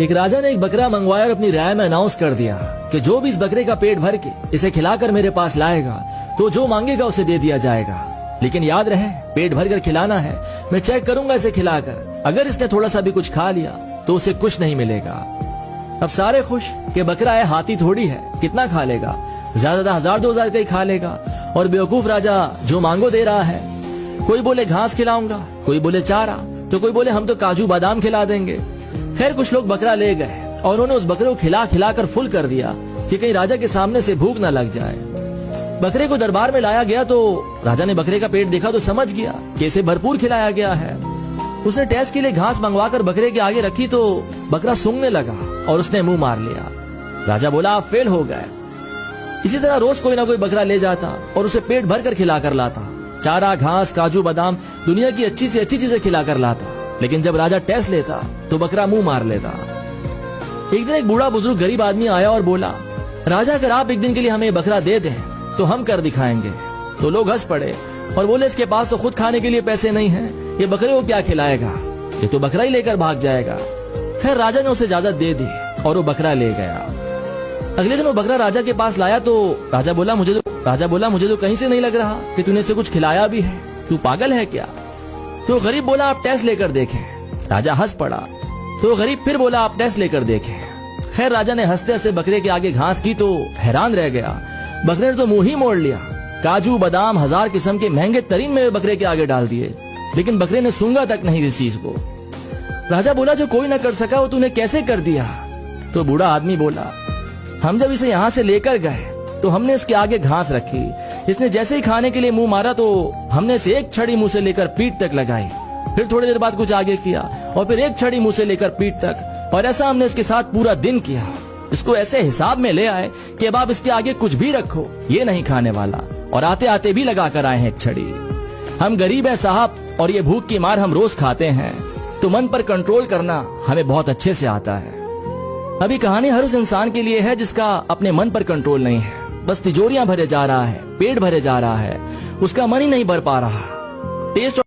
एक राजा ने एक बकरा मंगवाया और अपनी राय में अनाउंस कर दिया कि जो भी इस बकरे का पेट भर के इसे खिलाकर मेरे पास लाएगा तो जो मांगेगा उसे दे दिया जाएगा, लेकिन याद रहे पेट भर कर खिलाना है। मैं चेक करूंगा इसे खिलाकर, अगर इसने थोड़ा सा भी कुछ खा लिया तो उसे कुछ नहीं मिलेगा। अब सारे खुश कि बकरा है, हाथी थोड़ी है, कितना खा लेगा, ज्यादा 1000-2000 का ही खा लेगा। और बेवकूफ राजा जो मांगो दे रहा है। कोई बोले घास खिलाऊंगा, कोई बोले चारा, तो कोई बोले हम तो काजू बादाम खिला देंगे। खैर कुछ लोग बकरा ले गए और उन्होंने उस बकरे को खिला खिला कर फुल कर दिया कि कहीं राजा के सामने से भूख न लग जाए। बकरे को दरबार में लाया गया तो राजा ने बकरे का पेट देखा तो समझ गया कि इसे भरपूर खिलाया गया है। उसने टेस्ट के लिए घास मंगवाकर बकरे के आगे रखी तो बकरा सूंघने लगा और उसने मुंह मार लिया। राजा बोला आप फेल हो गए। इसी तरह रोज कोई ना कोई बकरा ले जाता और उसे पेट भर कर खिलाकर लाता, चारा, घास, काजू बादाम, दुनिया की अच्छी से अच्छी चीजें खिलाकर लाता। लेकिन जब राजा टेस्ट लेता तो बकरा मुंह मार लेता। एक दिन एक बूढ़ा बुजुर्ग गरीब आदमी आया और बोला, राजा अगर आप एक दिन के लिए हमें बकरा दे दें तो हम कर दिखाएंगे। तो लोग हंस पड़े और बोले इसके पास तो खुद खाने के लिए पैसे नहीं हैं, ये बकरे को क्या खिलाएगा, ये तो बकरा ही लेकर भाग जाएगा। खैर राजा ने उसे इजाजत दे दी और वो बकरा ले गया। अगले दिन वो बकरा राजा के पास लाया तो राजा बोला मुझे तो कहीं से नहीं लग रहा कि तूने इसे कुछ खिलाया भी है, तू पागल है क्या। तो गरीब बोला आप टेस्ट लेकर देखें। राजा हंस पड़ा। तो गरीब फिर बोला आप टेस्ट लेकर देखें। खैर राजा ने हंसते हंसते बकरे के आगे घास की तो हैरान रह गया। बकरे ने तो मुंह ही मोड़ लिया। काजू बादाम 1000 किस्म के महंगे तरीन में बकरे के आगे डाल दिए, लेकिन बकरे ने सूंघा तक नहीं इस चीज को। राजा बोला जो कोई ना कर सका वो तूने कैसे कर दिया। तो बूढ़ा आदमी बोला हम जब इसे यहाँ से लेकर गए तो हमने इसके आगे घास रखी, इसने जैसे ही खाने के लिए मुंह मारा तो हमने इसे एक छड़ी मुंह से लेकर पीठ तक लगाई, फिर थोड़ी देर बाद कुछ आगे किया और फिर एक छड़ी मुंह से लेकर पीठ तक, और ऐसा हमने इसके साथ पूरा दिन किया। इसको ऐसे हिसाब में ले आए कि अब आप इसके आगे कुछ भी रखो ये नहीं खाने वाला, और आते आते भी लगा कर आए हैं एक छड़ी। हम गरीब है साहब और ये भूख की मार हम रोज खाते हैं, तो मन पर कंट्रोल करना हमें बहुत अच्छे से आता है। अभी कहानी हर उस इंसान के लिए है जिसका अपने मन पर कंट्रोल नहीं है, बस तिजोरियां भरे जा रहा है, पेट भरे जा रहा है, उसका मन ही नहीं भर पा रहा। टेस्ट